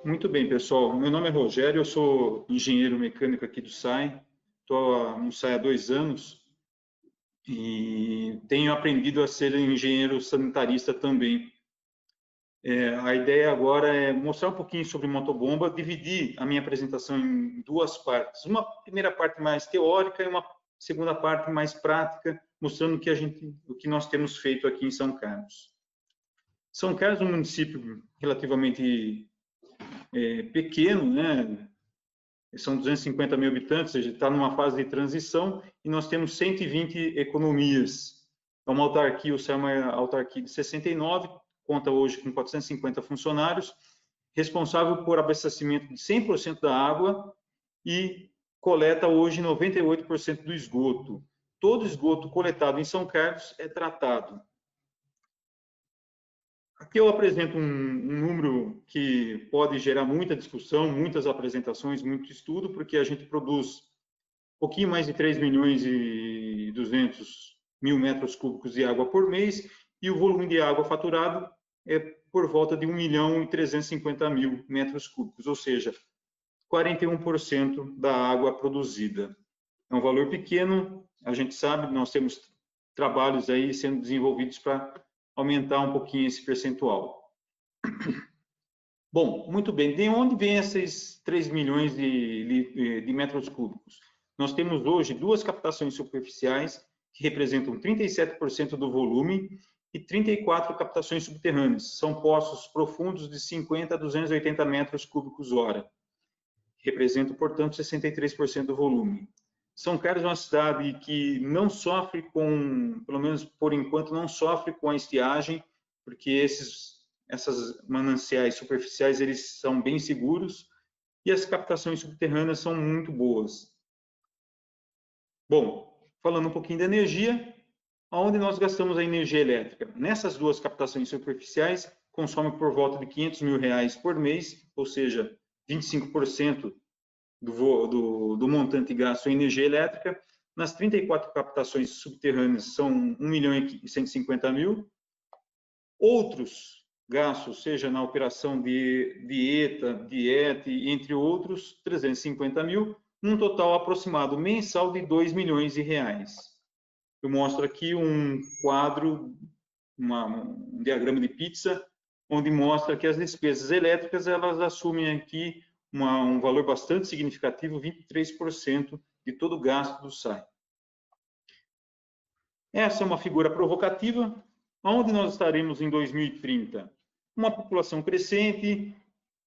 Muito bem, pessoal. Meu nome é Rogério, eu sou engenheiro mecânico aqui do SAI. Estou no SAI há 2 anos e tenho aprendido a ser engenheiro sanitarista também. A ideia agora é mostrar um pouquinho sobre motobomba, dividir a minha apresentação em 2 partes. Uma primeira parte mais teórica e uma segunda parte mais prática, mostrando o que nós temos feito aqui em São Carlos. São Carlos é um município relativamente pequeno, né? São 250 mil habitantes, ou seja, está numa fase de transição, e nós temos 120 economias. É uma autarquia, o SAI é uma autarquia de 69, conta hoje com 450 funcionários, responsável por abastecimento de 100% da água e coleta hoje 98% do esgoto. Todo esgoto coletado em São Carlos é tratado. Aqui eu apresento um número que pode gerar muita discussão, muitas apresentações, muito estudo, porque a gente produz um pouquinho mais de 3 milhões e 200 mil metros cúbicos de água por mês, e o volume de água faturado é por volta de 1 milhão e 350 mil metros cúbicos, ou seja, 41% da água produzida. É um valor pequeno, a gente sabe, nós temos trabalhos aí sendo desenvolvidos para aumentar um pouquinho esse percentual. Bom, muito bem. De onde vem esses 3 milhões de metros cúbicos? Nós temos hoje 2 captações superficiais, que representam 37% do volume, e 34 captações subterrâneas. São poços profundos de 50 a 280 metros cúbicos hora. Representam, portanto, 63% do volume. São Carlos é uma cidade que não sofre com, pelo menos por enquanto, não sofre com a estiagem, porque essas mananciais superficiais eles são bem seguros e as captações subterrâneas são muito boas. Bom, falando um pouquinho da energia, aonde nós gastamos a energia elétrica? Nessas 2 captações superficiais, consome por volta de R$500 mil por mês, ou seja, 25% do montante gasto em energia elétrica. Nas 34 captações subterrâneas são 1 milhão e 150 mil. Outros gastos, seja na operação de dieta, entre outros, 350 mil, num total aproximado mensal de 2 milhões de reais. Eu mostro aqui um quadro, um diagrama de pizza, onde mostra que as despesas elétricas, elas assumem aqui um valor bastante significativo, 23% de todo o gasto do SAI. Essa é uma figura provocativa. Onde nós estaremos em 2030? Uma população crescente,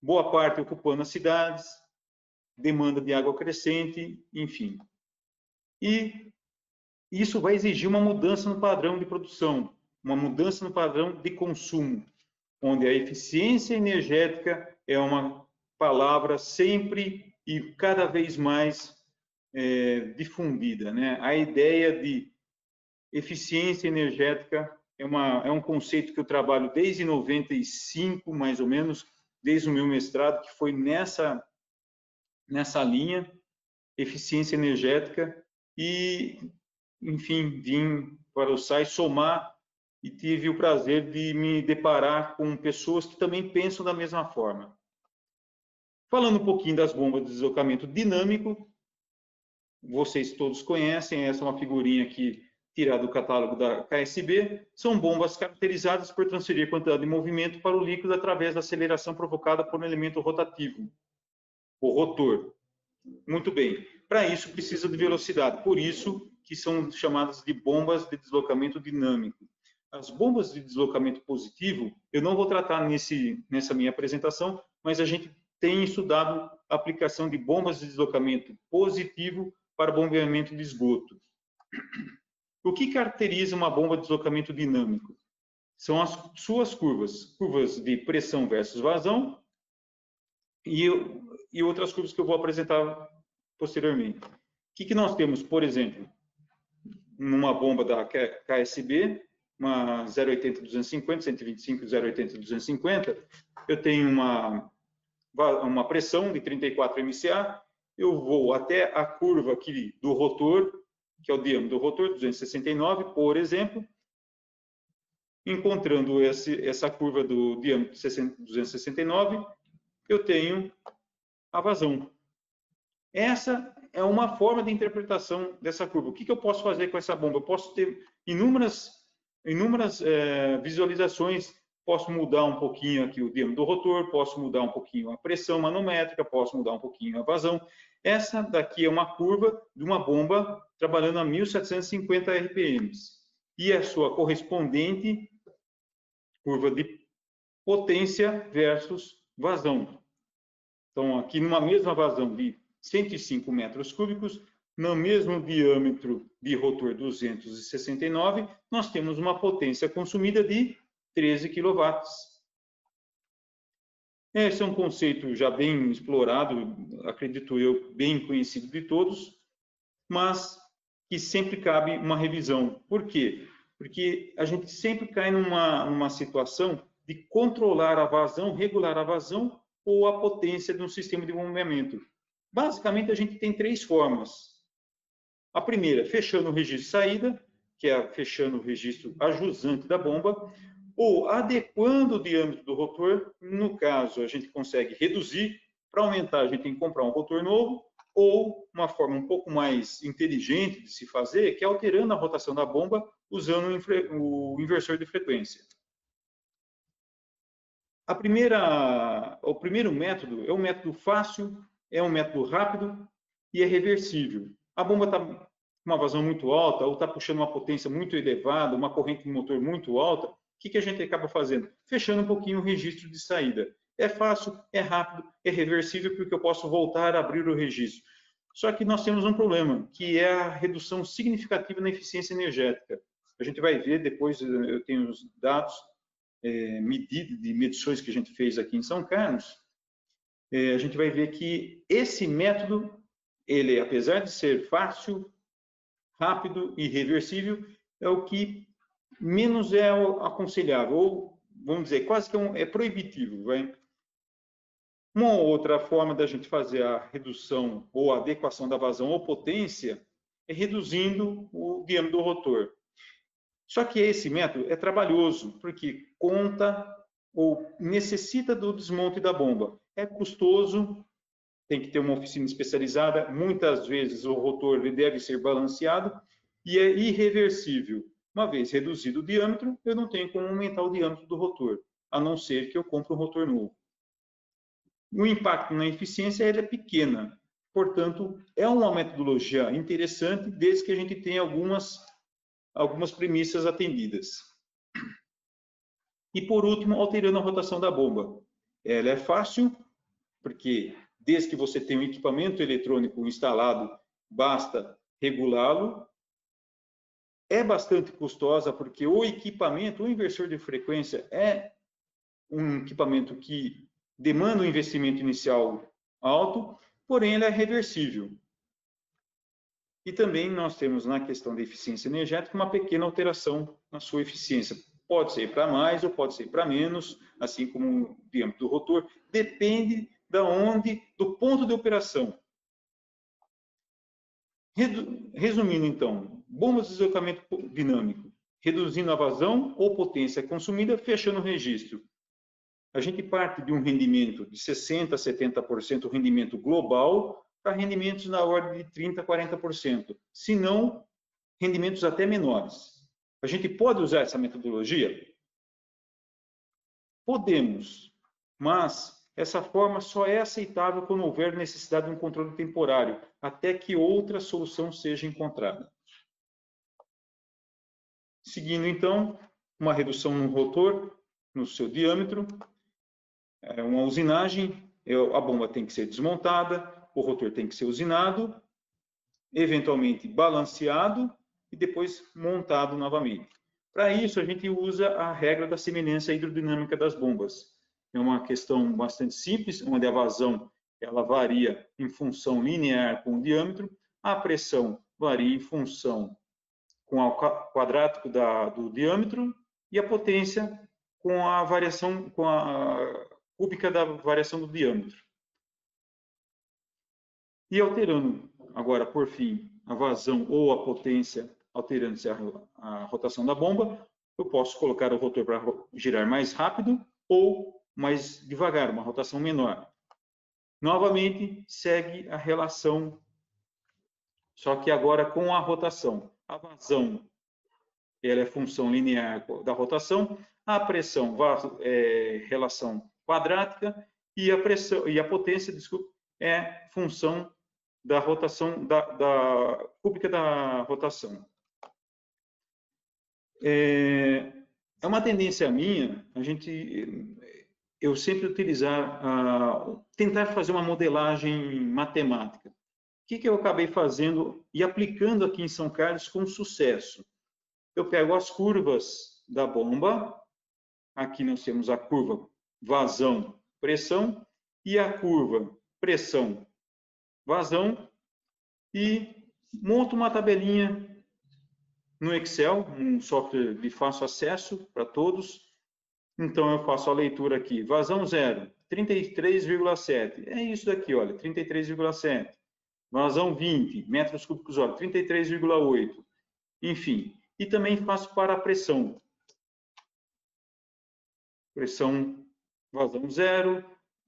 boa parte ocupando as cidades, demanda de água crescente, enfim. E isso vai exigir uma mudança no padrão de produção, uma mudança no padrão de consumo, onde a eficiência energética é uma palavra sempre e cada vez mais difundida, né? A ideia de eficiência energética é um conceito que eu trabalho desde 95, mais ou menos, desde o meu mestrado, que foi nessa linha, eficiência energética, e, enfim, vim para o SAI somar e tive o prazer de me deparar com pessoas que também pensam da mesma forma. Falando um pouquinho das bombas de deslocamento dinâmico, vocês todos conhecem, essa é uma figurinha aqui tirada do catálogo da KSB, são bombas caracterizadas por transferir quantidade de movimento para o líquido através da aceleração provocada por um elemento rotativo, o rotor. Muito bem, para isso precisa de velocidade, por isso que são chamadas de bombas de deslocamento dinâmico. As bombas de deslocamento positivo, eu não vou tratar nessa minha apresentação, mas a gente tem estudado a aplicação de bombas de deslocamento positivo para bombeamento de esgoto. O que caracteriza uma bomba de deslocamento dinâmico? São as suas curvas de pressão versus vazão e outras curvas que eu vou apresentar posteriormente. O que nós temos, por exemplo, numa bomba da KSB, uma 080-250, 125, 080-250, eu tenho uma pressão de 34 MCA, eu vou até a curva aqui do rotor, que é o diâmetro do rotor, 269, por exemplo, encontrando essa curva do diâmetro 269, eu tenho a vazão. Essa é uma forma de interpretação dessa curva. O que eu posso fazer com essa bomba? Eu posso ter inúmeras visualizações. Posso mudar um pouquinho aqui o diâmetro do rotor, posso mudar um pouquinho a pressão manométrica, posso mudar um pouquinho a vazão. Essa daqui é uma curva de uma bomba trabalhando a 1750 RPM. E a sua correspondente curva de potência versus vazão. Então, aqui numa mesma vazão de 105 metros cúbicos, no mesmo diâmetro de rotor 269, nós temos uma potência consumida de 13 kW. Esse é um conceito já bem explorado, acredito eu, bem conhecido de todos, mas que sempre cabe uma revisão. Por quê? Porque a gente sempre cai numa situação de controlar a vazão, regular a vazão ou a potência de um sistema de bombeamento. Basicamente, a gente tem três formas. A primeira, fechando o registro de saída, que é fechando o registro ajusante da bomba, ou adequando o diâmetro do rotor. No caso, a gente consegue reduzir. Para aumentar, a gente tem que comprar um rotor novo, ou uma forma um pouco mais inteligente de se fazer, que é alterando a rotação da bomba usando o inversor de frequência. O primeiro método é um método fácil, é um método rápido e é reversível. A bomba está com uma vazão muito alta ou está puxando uma potência muito elevada, uma corrente de motor muito alta, o que a gente acaba fazendo? Fechando um pouquinho o registro de saída. É fácil, é rápido, é reversível, porque eu posso voltar a abrir o registro. Só que nós temos um problema, que é a redução significativa na eficiência energética. A gente vai ver, depois eu tenho os dados de medições que a gente fez aqui em São Carlos, a gente vai ver que esse método, ele, apesar de ser fácil, rápido e reversível, é o que menos é aconselhável, ou, vamos dizer, quase que é proibitivo. Vai? Uma outra forma da gente fazer a redução ou a adequação da vazão ou potência é reduzindo o diâmetro do rotor. Só que esse método é trabalhoso, porque conta ou necessita do desmonte da bomba. É custoso, tem que ter uma oficina especializada, muitas vezes o rotor ele deve ser balanceado e é irreversível. Uma vez reduzido o diâmetro, eu não tenho como aumentar o diâmetro do rotor, a não ser que eu compre um rotor novo. O impacto na eficiência é pequena, portanto, é uma metodologia interessante, desde que a gente tenha algumas premissas atendidas. E, por último, alterando a rotação da bomba. Ela é fácil, porque desde que você tenha um equipamento eletrônico instalado, basta regulá-lo. É bastante custosa, porque o equipamento, o inversor de frequência, é um equipamento que demanda um investimento inicial alto, porém ele é reversível. E também nós temos, na questão da eficiência energética, uma pequena alteração na sua eficiência. Pode ser para mais ou pode ser para menos, assim como o diâmetro do rotor, depende do ponto de operação. Resumindo, então, bombas de deslocamento dinâmico, reduzindo a vazão ou potência consumida, fechando o registro. A gente parte de um rendimento de 60% a 70% rendimento global para rendimentos na ordem de 30% a 40%, se não rendimentos até menores. A gente pode usar essa metodologia? Podemos, mas essa forma só é aceitável quando houver necessidade de um controle temporário, até que outra solução seja encontrada. Seguindo, então, uma redução no rotor, no seu diâmetro, uma usinagem, a bomba tem que ser desmontada, o rotor tem que ser usinado, eventualmente balanceado e depois montado novamente. Para isso, a gente usa a regra da semelhança hidrodinâmica das bombas. É uma questão bastante simples, onde a vazão ela varia em função linear com o diâmetro, a pressão varia em função com o quadrático do diâmetro e a potência com a variação, com a cúbica da variação do diâmetro. E alterando agora, por fim, a vazão ou a potência, alterando-se a rotação da bomba, eu posso colocar o rotor para girar mais rápido ou mais devagar, uma rotação menor. Novamente, segue a relação, só que agora com a rotação. A vazão, ela é função linear da rotação, a pressão, relação quadrática, e a pressão, e a potência, desculpa, é função da rotação, da cúbica da rotação. É uma tendência minha, eu sempre utilizar, tentar fazer uma modelagem matemática. O que eu acabei fazendo e aplicando aqui em São Carlos com sucesso? Eu pego as curvas da bomba, aqui nós temos a curva vazão, pressão, e a curva pressão, vazão, e monto uma tabelinha no Excel, um software de fácil acesso para todos. Então, eu faço a leitura aqui, vazão zero, 33,7. É isso daqui, olha, 33,7. Vazão 20, metros cúbicos hora, 33,8. Enfim, e também faço para a pressão. Pressão, vazão zero,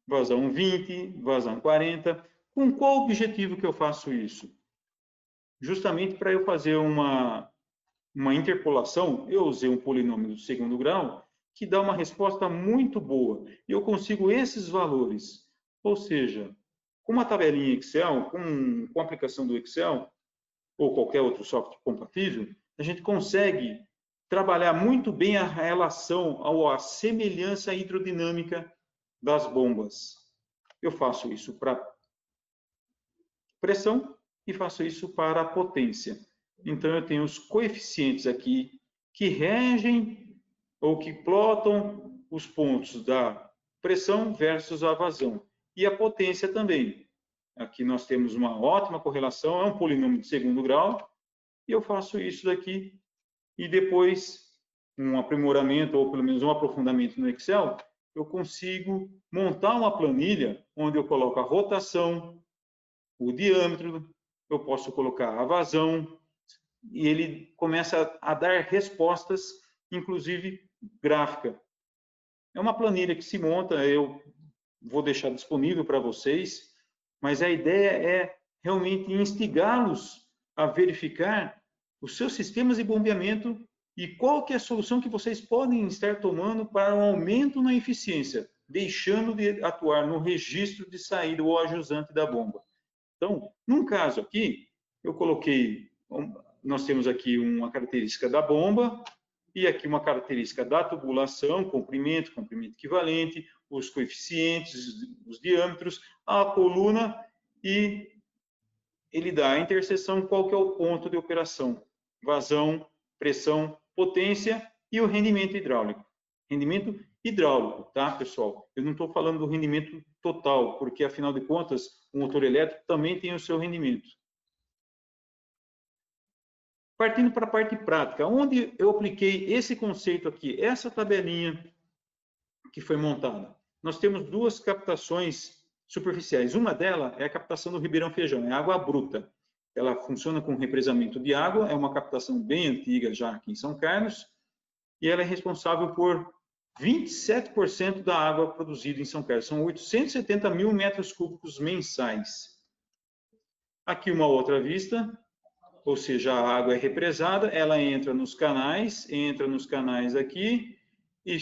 vazão 20, vazão 40. Com qual objetivo que eu faço isso? Justamente para eu fazer uma interpolação, eu usei um polinômio do segundo grau, que dá uma resposta muito boa. E eu consigo esses valores. Ou seja, com uma tabelinha Excel, com a aplicação do Excel, ou qualquer outro software compatível, a gente consegue trabalhar muito bem a relação, a semelhança hidrodinâmica das bombas. Eu faço isso para pressão e faço isso para a potência. Então, eu tenho os coeficientes aqui que regem ou que plotam os pontos da pressão versus a vazão. E a potência também. Aqui nós temos uma ótima correlação, é um polinômio de segundo grau, e eu faço isso daqui, e depois, um aprimoramento, ou pelo menos um aprofundamento no Excel, eu consigo montar uma planilha onde eu coloco a rotação, o diâmetro, eu posso colocar a vazão, e ele começa a dar respostas, inclusive gráfica. É uma planilha que se monta, eu vou deixar disponível para vocês, mas a ideia é realmente instigá-los a verificar os seus sistemas de bombeamento e qual que é a solução que vocês podem estar tomando para um aumento na eficiência, deixando de atuar no registro de saída ou ajusante da bomba. Então, num caso aqui, eu coloquei, nós temos aqui uma característica da bomba, e aqui uma característica da tubulação, comprimento equivalente, os coeficientes, os diâmetros, a coluna, e ele dá a interseção, qual que é o ponto de operação, vazão, pressão, potência e o rendimento hidráulico. Rendimento hidráulico, tá, pessoal? Eu não estou falando do rendimento total, porque, afinal de contas, o motor elétrico também tem o seu rendimento. Partindo para a parte prática, onde eu apliquei esse conceito aqui, essa tabelinha que foi montada. Nós temos duas captações superficiais. Uma delas é a captação do Ribeirão Feijão, é água bruta. Ela funciona com represamento de água, é uma captação bem antiga já aqui em São Carlos, e ela é responsável por 27% da água produzida em São Carlos. São 870 mil metros cúbicos mensais. Aqui uma outra vista, ou seja, a água é represada, ela entra nos canais aqui, e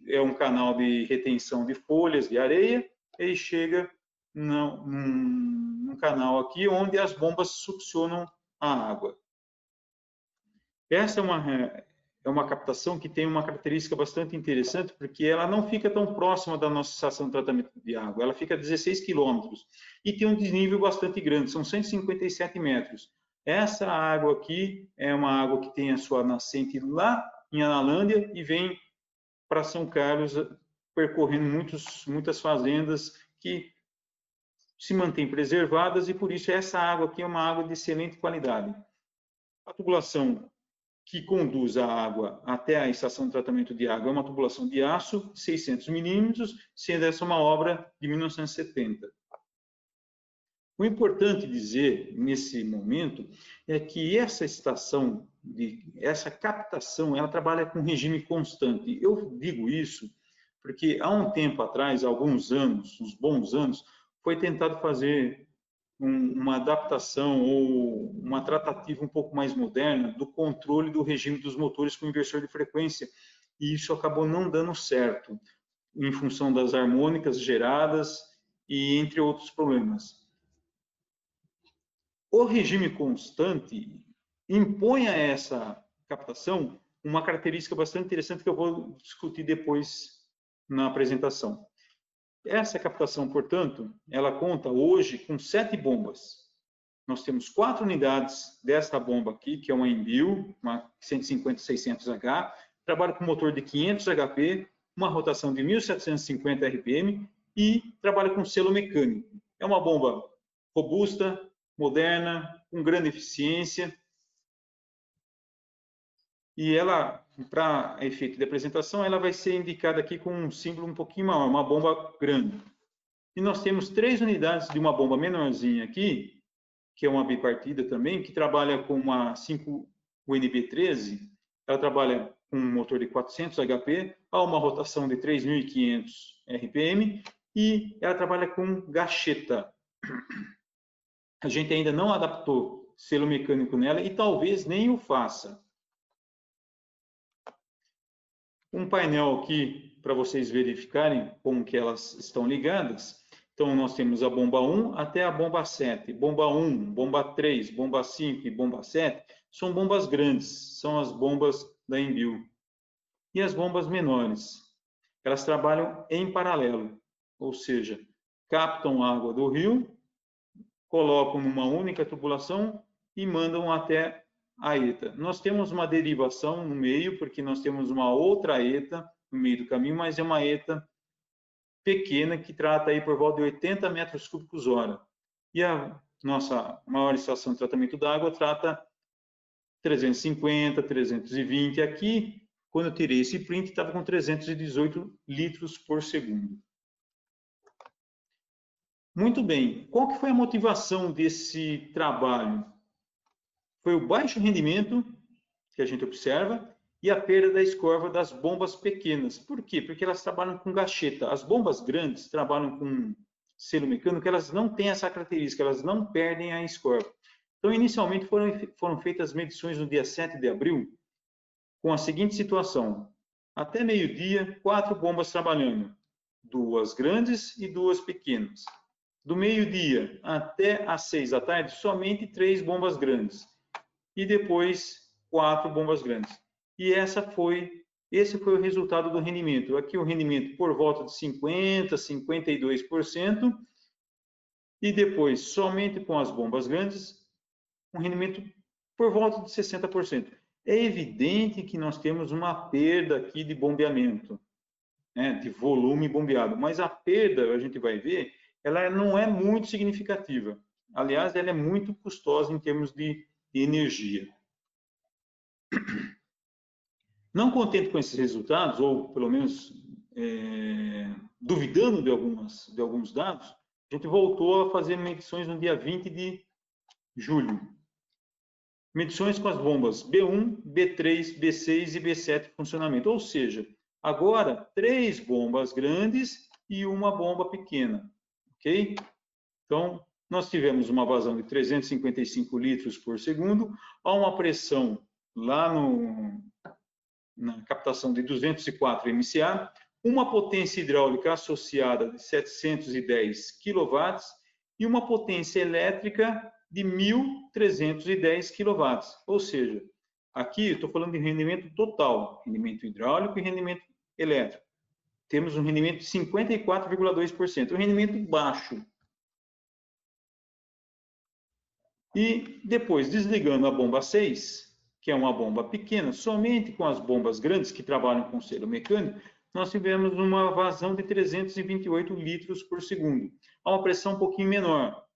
é um canal de retenção de folhas, de areia, e chega num canal aqui, onde as bombas succionam a água. Essa é uma captação que tem uma característica bastante interessante, porque ela não fica tão próxima da nossa estação de tratamento de água, ela fica a 16 quilômetros, e tem um desnível bastante grande, são 157 metros. Essa água aqui é uma água que tem a sua nascente lá em Analândia e vem para São Carlos, percorrendo muitas fazendas que se mantêm preservadas, e por isso essa água aqui é uma água de excelente qualidade. A tubulação que conduz a água até a estação de tratamento de água é uma tubulação de aço, 600 milímetros, sendo essa uma obra de 1970. O importante dizer, nesse momento, é que essa captação, ela trabalha com regime constante. Eu digo isso porque há um tempo atrás, alguns anos, uns bons anos, foi tentado fazer uma adaptação ou uma tratativa um pouco mais moderna do controle do regime dos motores com inversor de frequência, e isso acabou não dando certo, em função das harmônicas geradas e entre outros problemas. O regime constante impõe a essa captação uma característica bastante interessante que eu vou discutir depois na apresentação. Essa captação, portanto, ela conta hoje com 7 bombas. Nós temos 4 unidades desta bomba aqui, que é uma Envil, uma 150-600H, trabalha com motor de 500 HP, uma rotação de 1.750 RPM e trabalha com selo mecânico. É uma bomba robusta, moderna, com grande eficiência. E ela, para efeito de apresentação, ela vai ser indicada aqui com um símbolo um pouquinho maior, uma bomba grande. E nós temos 3 unidades de uma bomba menorzinha aqui, que é uma bipartida também, que trabalha com uma 5 UNB13. Ela trabalha com um motor de 400 HP, a uma rotação de 3.500 RPM, e ela trabalha com gacheta. A gente ainda não adaptou selo mecânico nela e talvez nem o faça. Um painel aqui para vocês verificarem como que elas estão ligadas. Então, nós temos a bomba 1 até a bomba 7. Bomba 1, bomba 3, bomba 5 e bomba 7 são bombas grandes, são as bombas da Envil. E as bombas menores, elas trabalham em paralelo, ou seja, captam água do rio, colocam numa única tubulação e mandam até a ETA. Nós temos uma derivação no meio, porque nós temos uma outra ETA no meio do caminho, mas é uma ETA pequena que trata aí por volta de 80 metros cúbicos hora. E a nossa maior estação de tratamento da água trata 350, 320. Aqui, quando eu tirei esse print, estava com 318 litros por segundo. Muito bem. Qual que foi a motivação desse trabalho? Foi o baixo rendimento que a gente observa e a perda da escorva das bombas pequenas. Por quê? Porque elas trabalham com gacheta. As bombas grandes trabalham com selo mecânico, elas não têm essa característica, elas não perdem a escorva. Então, inicialmente foram feitas medições no dia 7 de abril, com a seguinte situação. Até meio-dia, 4 bombas trabalhando. 2 grandes e 2 pequenas. Do meio-dia até às 6 da tarde, somente 3 bombas grandes. E depois 4 bombas grandes. E esse foi o resultado do rendimento. Aqui o rendimento por volta de 50%, 52%. E depois, somente com as bombas grandes, um rendimento por volta de 60%. É evidente que nós temos uma perda aqui de bombeamento, né, de volume bombeado. Mas a perda, a gente vai ver, ela não é muito significativa. Aliás, ela é muito custosa em termos de energia. Não contente com esses resultados, ou pelo menos duvidando de alguns dados, a gente voltou a fazer medições no dia 20 de julho. Medições com as bombas B1, B3, B6 e B7 em funcionamento. Ou seja, agora 3 bombas grandes e uma bomba pequena. Ok? Então, nós tivemos uma vazão de 355 litros por segundo, a uma pressão lá na captação de 204 MCA, uma potência hidráulica associada de 710 kW e uma potência elétrica de 1.310 kW. Ou seja, aqui eu estou falando de rendimento total, rendimento hidráulico e rendimento elétrico. Temos um rendimento de 54,2%, um rendimento baixo. E depois, desligando a bomba 6, que é uma bomba pequena, somente com as bombas grandes que trabalham com selo mecânico, nós tivemos uma vazão de 328 litros por segundo, a uma pressão um pouquinho menor,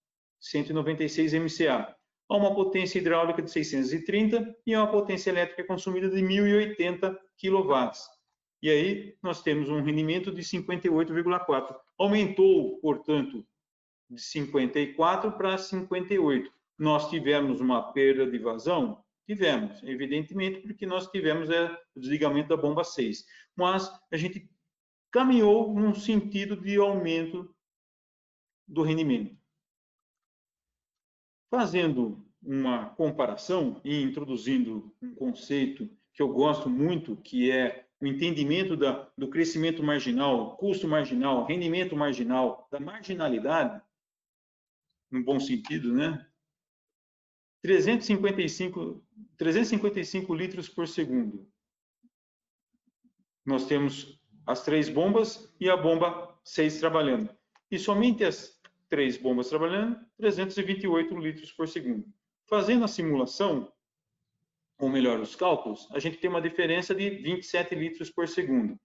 196 MCA, a uma potência hidráulica de 630 e a uma potência elétrica consumida de 1.080 kW. E aí nós temos um rendimento de 58,4. Aumentou, portanto, de 54 para 58. Nós tivemos uma perda de vazão? Tivemos, evidentemente, porque nós tivemos o desligamento da bomba 6. Mas a gente caminhou num sentido de aumento do rendimento. Fazendo uma comparação e introduzindo um conceito que eu gosto muito, que é o entendimento do crescimento marginal, custo marginal, rendimento marginal, da marginalidade, no bom sentido, né? 355 litros por segundo. Nós temos as 3 bombas e a bomba 6 trabalhando. E somente as 3 bombas trabalhando, 328 litros por segundo. Fazendo a simulação, ou melhor, os cálculos, a gente tem uma diferença de 27 litros por segundo.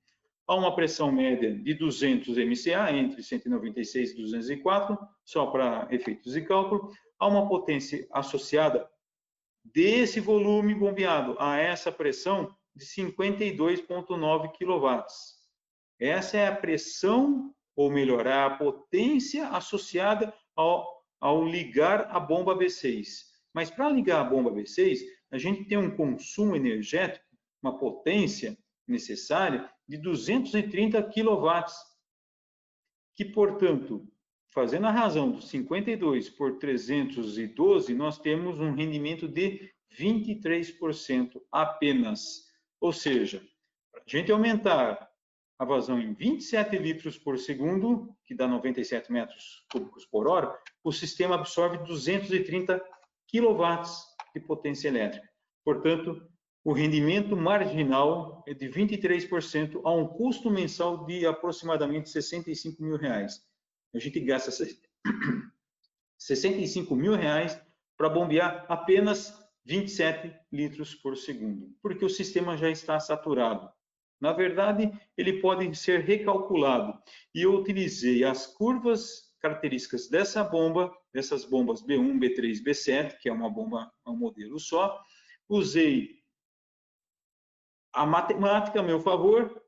Há uma pressão média de 200 MCA, entre 196 e 204, só para efeitos de cálculo. Há uma potência associada desse volume bombeado a essa pressão de 52,9 kW. Essa é a pressão, ou melhor, a potência associada ao ligar a bomba B6. Mas para ligar a bomba B6, a gente tem um consumo energético, uma potência necessária de 230 kW, que, portanto, fazendo a razão dos 52 por 312, nós temos um rendimento de 23% apenas. Ou seja, para a gente aumentar a vazão em 27 litros por segundo, que dá 97 metros cúbicos por hora, o sistema absorve 230 quilowatts de potência elétrica. Portanto, o rendimento marginal é de 23% a um custo mensal de aproximadamente R$65 mil. A gente gasta R$65 mil para bombear apenas 27 litros por segundo, porque o sistema já está saturado. Na verdade, ele pode ser recalculado. E eu utilizei as curvas características dessa bomba, dessas bombas B1, B3, B7, que é uma bomba, um modelo só. Usei a matemática a meu favor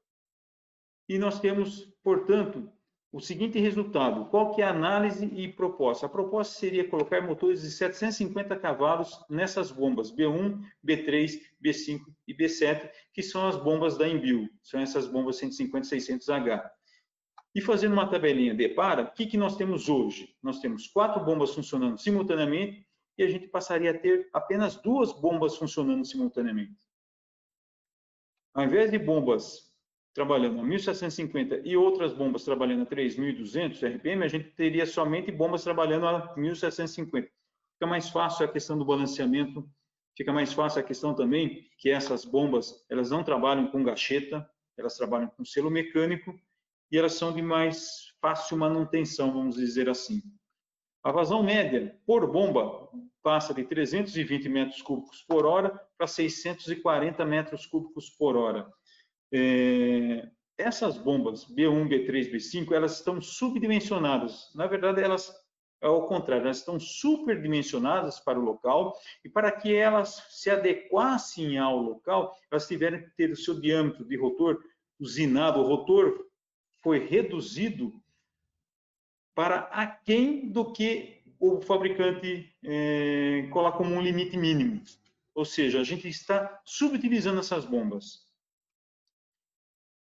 e nós temos, portanto, o seguinte resultado. Qual que é a análise e proposta? A proposta seria colocar motores de 750 cavalos nessas bombas B1, B3, B5 e B7, que são as bombas da Embil, são essas bombas 150-600H. E fazendo uma tabelinha de para, o que nós temos hoje? Nós temos 4 bombas funcionando simultaneamente e a gente passaria a ter apenas 2 bombas funcionando simultaneamente. Ao invés de bombas trabalhando a 1.750 e outras bombas trabalhando a 3.200 RPM, a gente teria somente bombas trabalhando a 1.750. Fica mais fácil a questão do balanceamento, fica mais fácil a questão também que essas bombas, elas não trabalham com gacheta, elas trabalham com selo mecânico e elas são de mais fácil manutenção, vamos dizer assim. A vazão média por bomba passa de 320 metros cúbicos por hora para 640 metros cúbicos por hora. Essas bombas B1, B3, B5, elas estão subdimensionadas. Na verdade, elas, ao contrário, elas estão superdimensionadas para o local e para que elas se adequassem ao local, elas tiveram que ter o seu diâmetro de rotor usinado. O rotor foi reduzido para aquém do que o fabricante coloca como um limite mínimo. Ou seja, a gente está subutilizando essas bombas.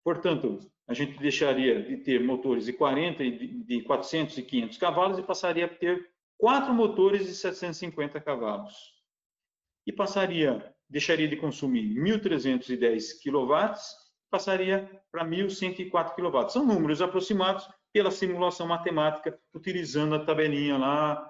Portanto, a gente deixaria de ter motores de 40, de 400 e 500 cavalos e passaria a ter 4 motores de 750 cavalos. E deixaria de consumir 1.310 kW, passaria para 1.104 kW. São números aproximados pela simulação matemática, utilizando a tabelinha lá,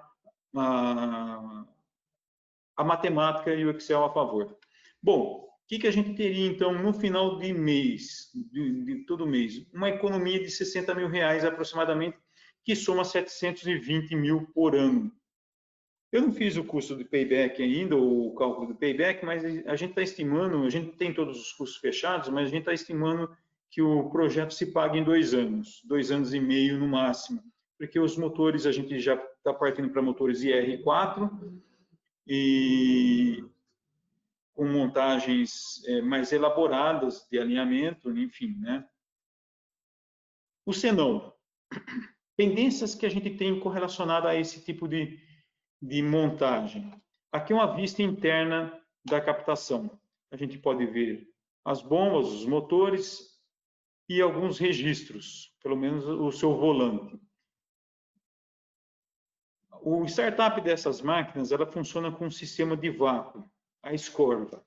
a matemática e o Excel a favor. Bom, o que a gente teria, então, no final de mês, de todo mês? Uma economia de R$60 mil aproximadamente, que soma 720 mil por ano. Eu não fiz o custo de payback ainda, o cálculo do payback, mas a gente está estimando, a gente tem todos os custos fechados, mas a gente está estimando que o projeto se pague em 2 anos, 2 anos e meio no máximo, porque os motores, a gente já está partindo para motores IR4, e com montagens mais elaboradas de alinhamento, enfim, né? O senão, pendências que a gente tem correlacionada a esse tipo de montagem. Aqui é uma vista interna da captação. A gente pode ver as bombas, os motores e alguns registros, pelo menos o seu volante. O startup dessas máquinas, ela funciona com um sistema de vácuo, a escorva.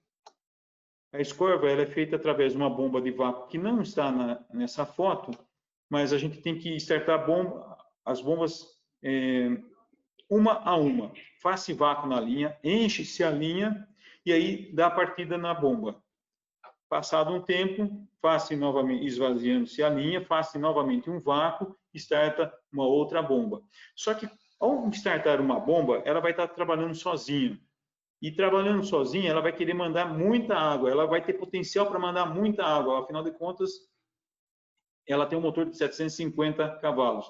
A escorva ela é feita através de uma bomba de vácuo que não está nessa foto, mas a gente tem que startar as bombas uma a uma. Faz-se vácuo na linha, enche-se a linha e aí dá a partida na bomba. Passado um tempo, faz-se novamente, esvaziando-se a linha, faz-se novamente um vácuo, starta uma outra bomba. Só que ao startar uma bomba, ela vai estar trabalhando sozinha. E trabalhando sozinha, ela vai querer mandar muita água, ela vai ter potencial para mandar muita água. Afinal de contas, ela tem um motor de 750 cavalos.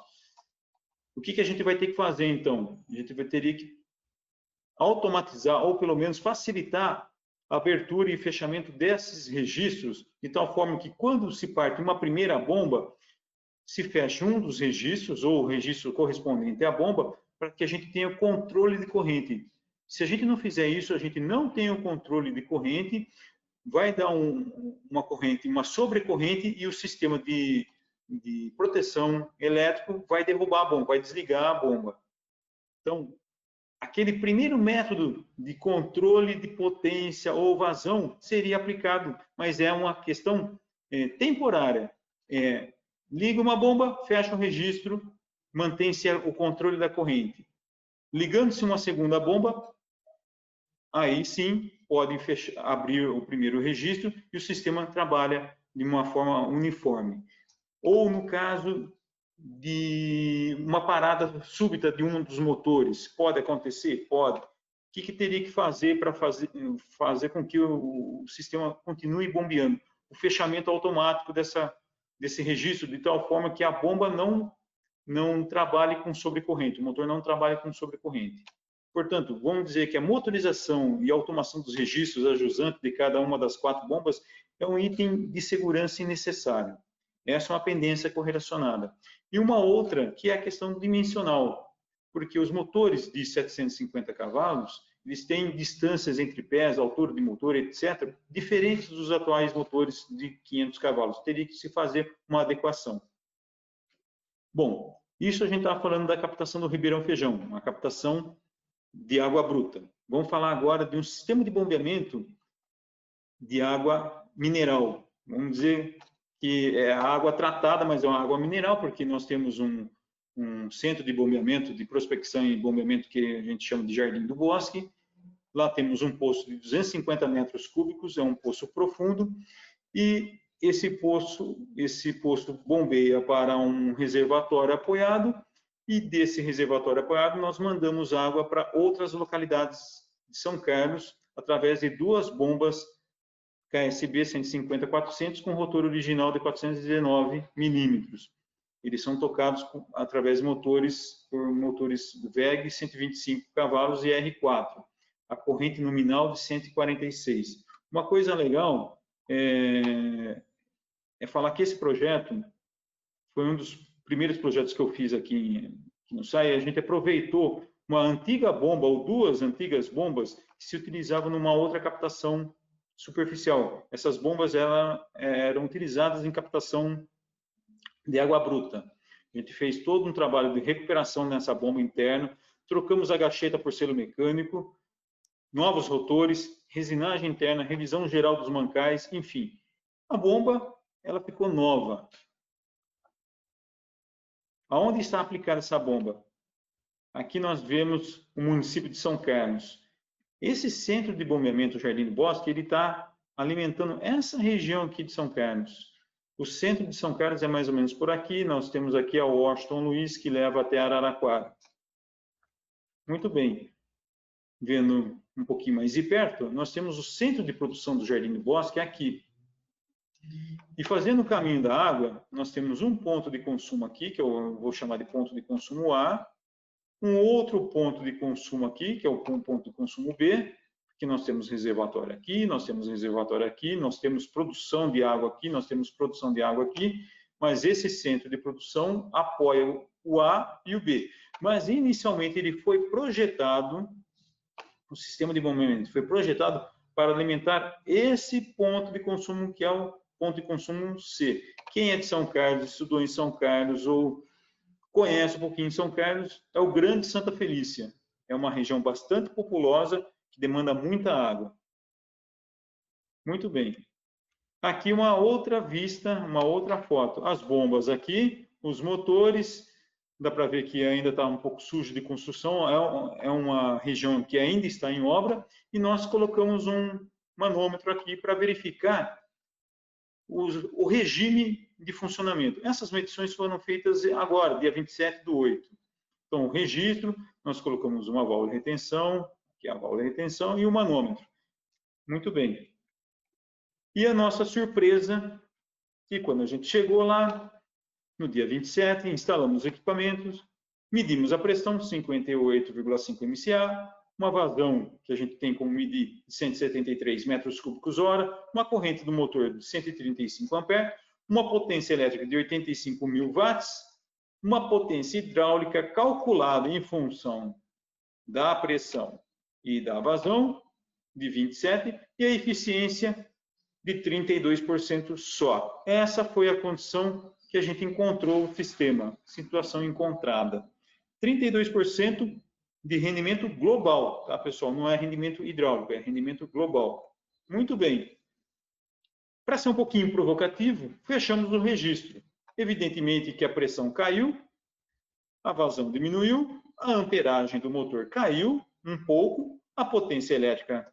O que a gente vai ter que fazer, então? A gente teria que automatizar, ou pelo menos facilitar a abertura e fechamento desses registros, de tal forma que, quando se parte uma primeira bomba, se feche um dos registros, ou o registro correspondente à bomba, para que a gente tenha controle de corrente. Se a gente não fizer isso, a gente não tem o controle de corrente, vai dar uma corrente, uma sobrecorrente, e o sistema de proteção elétrico vai derrubar a bomba, vai desligar a bomba. Então, aquele primeiro método de controle de potência ou vazão seria aplicado, mas é uma questão temporária. Liga uma bomba, fecha o registro, mantém-se o controle da corrente. Ligando-se uma segunda bomba, aí sim pode abrir o primeiro registro e o sistema trabalha de uma forma uniforme. Ou no caso de uma parada súbita de um dos motores, pode acontecer? Pode. O que teria que fazer para fazer com que o sistema continue bombeando? O fechamento automático desse registro, de tal forma que a bomba não trabalhe com sobrecorrente, o motor não trabalhe com sobrecorrente. Portanto, vamos dizer que a motorização e automação dos registros a jusante de cada uma das 4 bombas é um item de segurança necessário. Essa é uma pendência correlacionada. E uma outra, que é a questão dimensional, porque os motores de 750 cavalos, eles têm distâncias entre pés, altura de motor, etc., diferentes dos atuais motores de 500 cavalos. Teria que se fazer uma adequação. Bom, isso a gente estava falando da captação do Ribeirão Feijão, uma captação de água bruta. Vamos falar agora de um sistema de bombeamento de água mineral. Vamos dizer que é água tratada, mas é uma água mineral, porque nós temos um centro de bombeamento, de prospecção e bombeamento que a gente chama de Jardim do Bosque. Lá temos um poço de 250 metros cúbicos, é um poço profundo, e esse poço bombeia para um reservatório apoiado, e desse reservatório apoiado nós mandamos água para outras localidades de São Carlos, através de 2 bombas KSB 150-400 com rotor original de 419 milímetros. Eles são tocados através de motores WEG 125 cavalos e R4. A corrente nominal de 146. Uma coisa legal é falar que esse projeto foi um dos primeiros projetos que eu fiz aqui no SAI. A gente aproveitou uma antiga bomba, ou 2 antigas bombas, que se utilizavam numa outra captação superficial. Essas bombas eram utilizadas em captação de água bruta. A gente fez todo um trabalho de recuperação nessa bomba interna, trocamos a gacheta por selo mecânico, novos rotores, resinagem interna, revisão geral dos mancais, enfim. A bomba, ela ficou nova. Aonde está aplicada essa bomba? Aqui nós vemos o município de São Carlos. Esse centro de bombeamento Jardim do Bosque, ele está alimentando essa região aqui de São Carlos. O centro de São Carlos é mais ou menos por aqui. Nós temos aqui a Washington Luiz, que leva até Araraquara. Muito bem. Vendo um pouquinho mais de perto, nós temos o centro de produção do Jardim do Bosque aqui. E fazendo o caminho da água, nós temos um ponto de consumo aqui, que eu vou chamar de ponto de consumo A, um outro ponto de consumo aqui, que é o ponto de consumo B, que nós temos reservatório aqui, nós temos reservatório aqui, nós temos produção de água aqui, nós temos produção de água aqui, mas esse centro de produção apoia o A e o B. Mas, inicialmente, ele foi projetado, o sistema de bombeamento foi projetado para alimentar esse ponto de consumo, que é o ponto de consumo C. Quem é de São Carlos, estudou em São Carlos ou conhece um pouquinho São Carlos, é o Grande Santa Felícia. É uma região bastante populosa, que demanda muita água. Muito bem. Aqui uma outra vista, uma outra foto. As bombas aqui, os motores, dá para ver que ainda está um pouco sujo de construção, é uma região que ainda está em obra, e nós colocamos um manômetro aqui para verificar o regime de funcionamento. Essas medições foram feitas agora, dia 27/8. Então, o registro, nós colocamos uma válvula de retenção, que é a válvula de retenção, e o manômetro. Muito bem. E a nossa surpresa, que quando a gente chegou lá, no dia 27, instalamos os equipamentos, medimos a pressão, 58,5 MCA, uma vazão que a gente tem como medir de 173 metros cúbicos hora, uma corrente do motor de 135 amperes, uma potência elétrica de 85.000 watts, uma potência hidráulica calculada em função da pressão e da vazão, de 27, e a eficiência de 32% só. Essa foi a condição que a gente encontrou o sistema, situação encontrada. 32% de rendimento global, tá, pessoal? Não é rendimento hidráulico, é rendimento global. Muito bem. Para ser um pouquinho provocativo, fechamos o registro. Evidentemente que a pressão caiu, a vazão diminuiu, a amperagem do motor caiu um pouco, a potência elétrica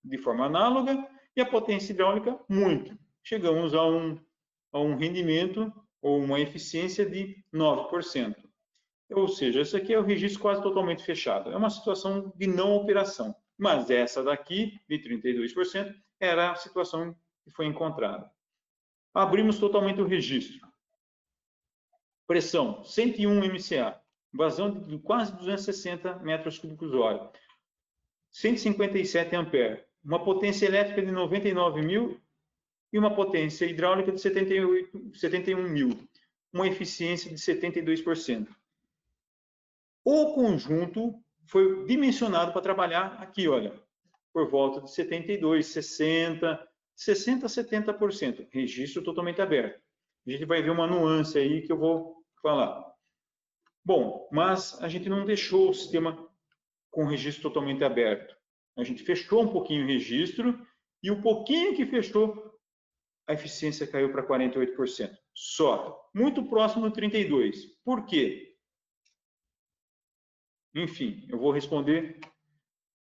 de forma análoga e a potência hidráulica muito. Chegamos a um rendimento ou uma eficiência de 9%. Ou seja, esse aqui é o registro quase totalmente fechado. É uma situação de não operação. Mas essa daqui, de 32%, era a situação que foi encontrada. Abrimos totalmente o registro. Pressão, 101 MCA. Vazão de quase 260 metros cúbicos hora. 157 amperes. Uma potência elétrica de 99.000 e uma potência hidráulica de 71.000. Uma eficiência de 72%. O conjunto foi dimensionado para trabalhar aqui, olha, por volta de 72, 60, 70%. Registro totalmente aberto. A gente vai ver uma nuance aí que eu vou falar. Bom, mas a gente não deixou o sistema com o registro totalmente aberto. A gente fechou um pouquinho o registro e o pouquinho que fechou, a eficiência caiu para 48%. Só. Muito próximo do 32%. Por quê? Enfim, eu vou responder.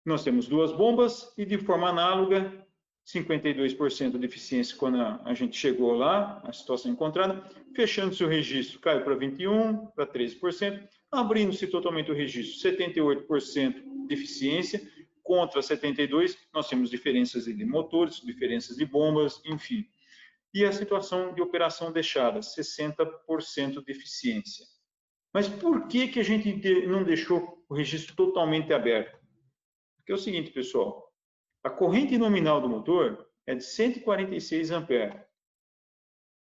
Nós temos duas bombas e de forma análoga, 52% de eficiência quando a gente chegou lá, a situação encontrada. Fechando-se o registro, caiu para 21%, para 13%. Abrindo-se totalmente o registro, 78% de eficiência, contra 72%. Nós temos diferenças de motores, diferenças de bombas, enfim. E a situação de operação deixada, 60% de eficiência. Mas por que a gente não deixou o registro totalmente aberto? Porque é o seguinte, pessoal, a corrente nominal do motor é de 146 amperes.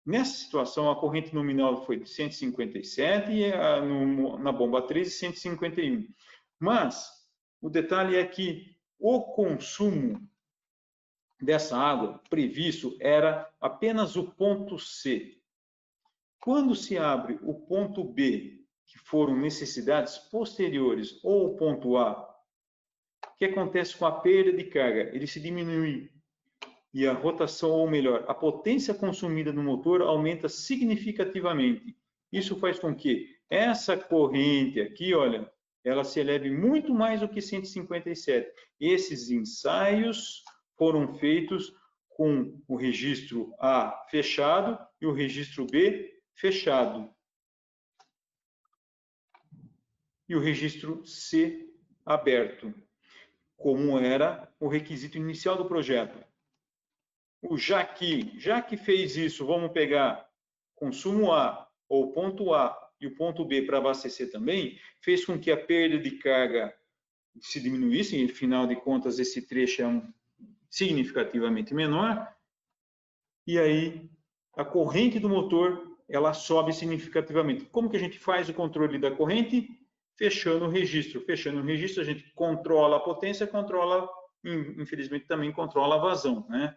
Nessa situação, a corrente nominal foi de 157 e na bomba 13, 151. Mas o detalhe é que o consumo dessa água previsto era apenas o ponto C. Quando se abre o ponto B, que foram necessidades posteriores, ou o ponto A, o que acontece com a perda de carga? Ele se diminui e a rotação, ou melhor, a potência consumida no motor aumenta significativamente. Isso faz com que essa corrente aqui, olha, ela se eleve muito mais do que 157. Esses ensaios foram feitos com o registro A fechado e o registro B fechado. E o registro C aberto, como era o requisito inicial do projeto. Já que fez isso, vamos pegar consumo A, ou ponto A e o ponto B para abastecer também, fez com que a perda de carga se diminuísse, e afinal de contas esse trecho é significativamente menor, e aí a corrente do motor ela sobe significativamente. Como que a gente faz o controle da corrente? Fechando o registro. Fechando o registro, a gente controla a potência, infelizmente também controla a vazão, né?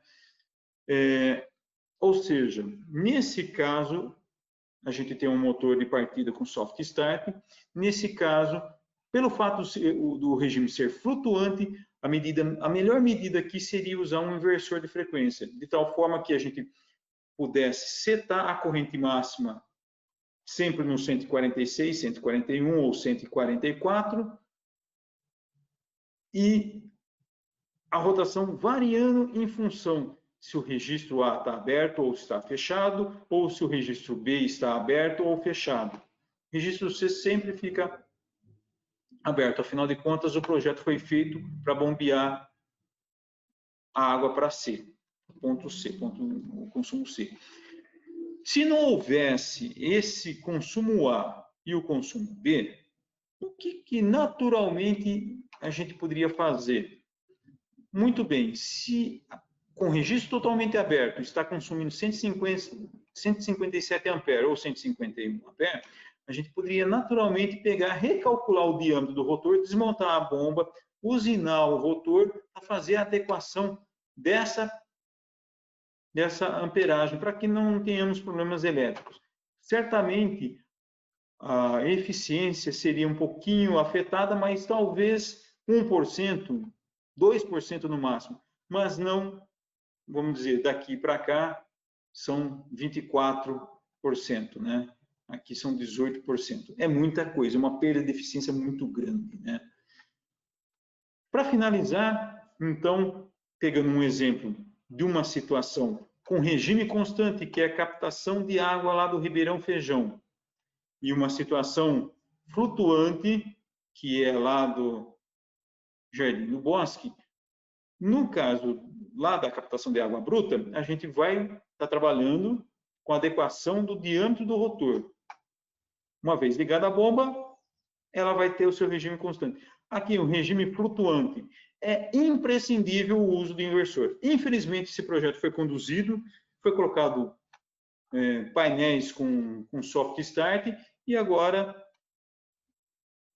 Ou seja, nesse caso, a gente tem um motor de partida com soft start. Nesse caso, pelo fato do regime ser flutuante, a melhor medida aqui seria usar um inversor de frequência, de tal forma que a gente pudesse setar a corrente máxima sempre no 146, 141 ou 144 e a rotação variando em função se o registro A está aberto ou está fechado, ou se o registro B está aberto ou fechado. O registro C sempre fica aberto, afinal de contas o projeto foi feito para bombear a água para C, o consumo C. Se não houvesse esse consumo A e o consumo B, o que naturalmente a gente poderia fazer? Muito bem, se com registro totalmente aberto está consumindo 157 amperes ou 151 amperes, a gente poderia naturalmente pegar, recalcular o diâmetro do rotor, desmontar a bomba, usinar o rotor para fazer a adequação dessa amperagem, para que não tenhamos problemas elétricos. Certamente, a eficiência seria um pouquinho afetada, mas talvez 1%, 2% no máximo, mas não, vamos dizer, daqui para cá são 24%, né? Aqui são 18%. É muita coisa, uma perda de eficiência muito grande, né? Para finalizar, então, pegando um exemplo de uma situação com regime constante, que é a captação de água lá do Ribeirão Feijão, e uma situação flutuante, que é lá do Jardim do Bosque, no caso lá da captação de água bruta, a gente vai estar trabalhando com a adequação do diâmetro do rotor. Uma vez ligada a bomba, ela vai ter o seu regime constante. Aqui, o regime flutuante. É imprescindível o uso do inversor. Infelizmente, esse projeto foi conduzido, foi colocado painéis com soft start, e agora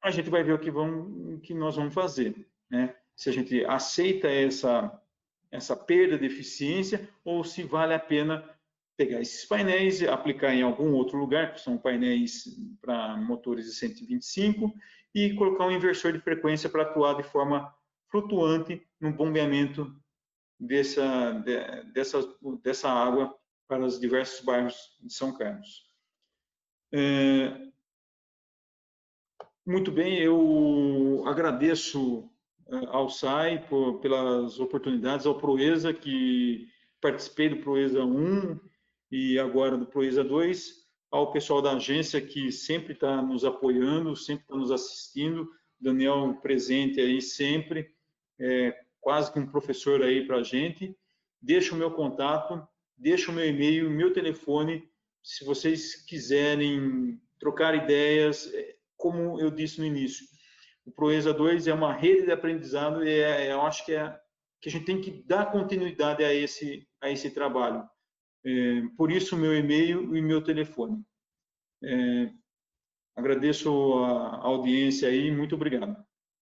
a gente vai ver o que nós vamos fazer, né? Se a gente aceita essa perda de eficiência ou se vale a pena pegar esses painéis e aplicar em algum outro lugar, que são painéis para motores de 125, e colocar um inversor de frequência para atuar de forma flutuante no bombeamento dessa água para os diversos bairros de São Carlos. Muito bem, eu agradeço ao SAI pelas oportunidades, ao Proesa, que participei do Proesa 1 e agora do Proesa 2, ao pessoal da agência que sempre está nos apoiando, sempre está nos assistindo, Daniel presente aí sempre, quase que um professor aí para a gente. Deixo o meu contato, deixo o meu e-mail, meu telefone, se vocês quiserem trocar ideias. Como eu disse no início, o Proesa 2 é uma rede de aprendizado e eu acho que a gente tem que dar continuidade a esse trabalho. Por isso, o meu e-mail e meu telefone. Agradeço a audiência aí, muito obrigado.